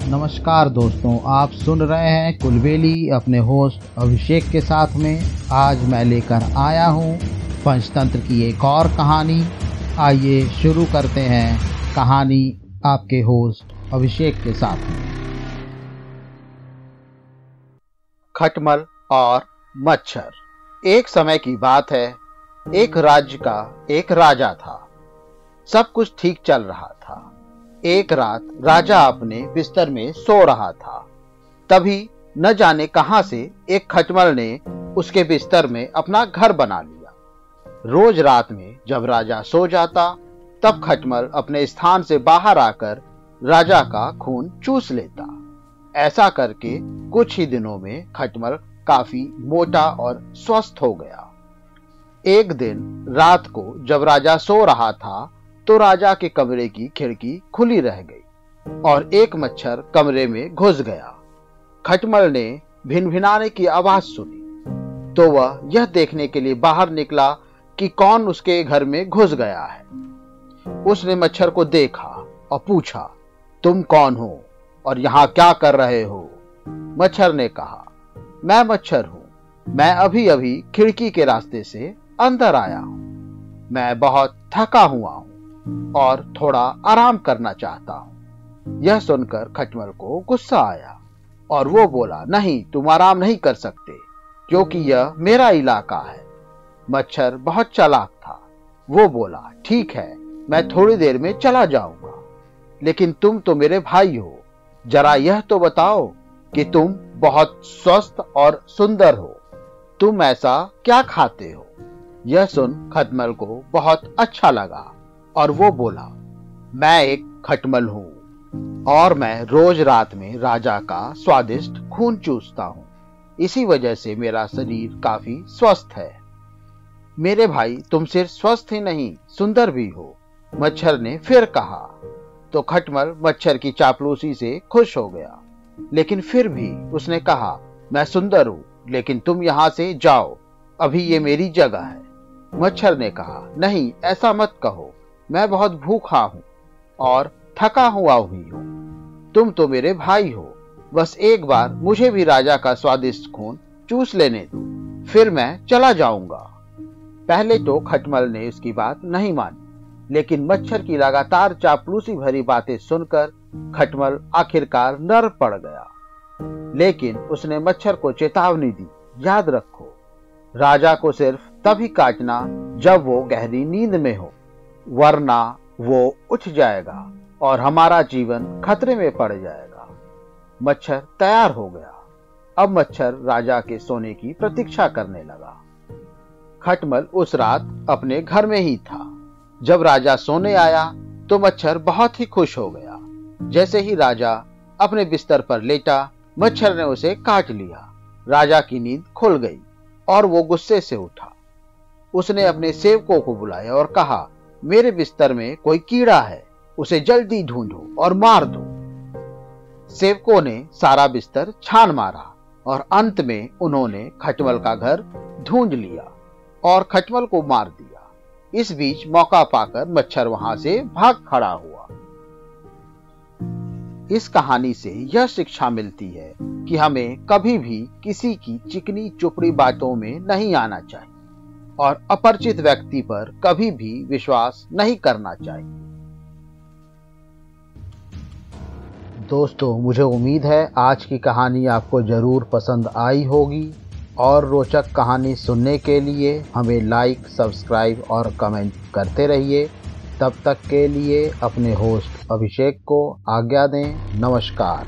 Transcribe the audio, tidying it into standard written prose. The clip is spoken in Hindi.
नमस्कार दोस्तों, आप सुन रहे हैं कुलबेली अपने होस्ट अभिषेक के साथ में। आज मैं लेकर आया हूँ पंचतंत्र की एक और कहानी। आइए शुरू करते हैं कहानी आपके होस्ट अभिषेक के साथ में। खटमल और मच्छर। एक समय की बात है, एक राज्य का एक राजा था। सब कुछ ठीक चल रहा था। एक रात राजा अपने बिस्तर में सो रहा था। तभी न जाने कहां से एक खटमल ने उसके बिस्तर में अपना घर बना लिया। रोज रात में जब राजा सो जाता, तब खटमल अपने स्थान से बाहर आकर राजा का खून चूस लेता। ऐसा करके कुछ ही दिनों में खटमल काफी मोटा और स्वस्थ हो गया। एक दिन रात को जब राजा सो रहा था, तो राजा के कमरे की खिड़की खुली रह गई और एक मच्छर कमरे में घुस गया। खटमल ने भिनभिनाने की आवाज सुनी तो वह यह देखने के लिए बाहर निकला कि कौन उसके घर में घुस गया है। उसने मच्छर को देखा और पूछा, तुम कौन हो और यहाँ क्या कर रहे हो? मच्छर ने कहा, मैं मच्छर हूं। मैं अभी अभी खिड़की के रास्ते से अंदर आया हूं। मैं बहुत थका हुआ हूं और थोड़ा आराम करना चाहता हूं। यह सुनकर खटमल को गुस्सा आया और वो बोला, नहीं, तुम आराम नहीं कर सकते क्योंकि यह मेरा इलाका है। मच्छर बहुत चालाक था। वो बोला, ठीक है, मैं थोड़ी देर में चला जाऊंगा, लेकिन तुम तो मेरे भाई हो। जरा यह तो बताओ कि तुम बहुत स्वस्थ और सुंदर हो। तुम ऐसा क्या खाते हो? यह सुन खटमल को बहुत अच्छा लगा और वो बोला, मैं एक खटमल हूं और मैं रोज रात में राजा का स्वादिष्ट खून चूसता हूं। इसी वजह से मेरा शरीर काफी स्वस्थ है। मेरे भाई, तुम सिर्फ स्वस्थ ही नहीं, सुंदर भी हो, मच्छर ने फिर कहा। तो खटमल मच्छर की चापलूसी से खुश हो गया, लेकिन फिर भी उसने कहा, मैं सुंदर हूं, लेकिन तुम यहां से जाओ, अभी ये मेरी जगह है। मच्छर ने कहा, नहीं, ऐसा मत कहो, मैं बहुत भूखा हूं और थका हुआ भी हूं। तुम तो मेरे भाई हो, बस एक बार मुझे भी राजा का स्वादिष्ट खून चूस लेने दो, फिर मैं चला जाऊंगा। पहले तो खटमल ने उसकी बात नहीं मानी, लेकिन मच्छर की लगातार चापलूसी भरी बातें सुनकर खटमल आखिरकार नर पड़ गया। लेकिन उसने मच्छर को चेतावनी दी, याद रखो, राजा को सिर्फ तभी काटना जब वो गहरी नींद में हो, वरना वो उठ जाएगा और हमारा जीवन खतरे में पड़ जाएगा। मच्छर तैयार हो गया। अब मच्छर राजा के सोने की प्रतीक्षा करने लगा। खटमल उस रात अपने घर में ही था। जब राजा सोने आया तो मच्छर बहुत ही खुश हो गया। जैसे ही राजा अपने बिस्तर पर लेटा, मच्छर ने उसे काट लिया। राजा की नींद खुल गई और वो गुस्से से उठा। उसने अपने सेवकों को बुलाया और कहा, मेरे बिस्तर में कोई कीड़ा है, उसे जल्दी ढूंढो और मार दो। सेवकों ने सारा बिस्तर छान मारा और अंत में उन्होंने खटमल का घर ढूंढ लिया और खटमल को मार दिया। इस बीच मौका पाकर मच्छर वहां से भाग खड़ा हुआ। इस कहानी से यह शिक्षा मिलती है कि हमें कभी भी किसी की चिकनी चुपड़ी बातों में नहीं आना चाहिए और अपरिचित व्यक्ति पर कभी भी विश्वास नहीं करना चाहिए। दोस्तों, मुझे उम्मीद है आज की कहानी आपको जरूर पसंद आई होगी और रोचक कहानी सुनने के लिए हमें लाइक, सब्सक्राइब और कमेंट करते रहिए। तब तक के लिए अपने होस्ट अभिषेक को आज्ञा दें। नमस्कार।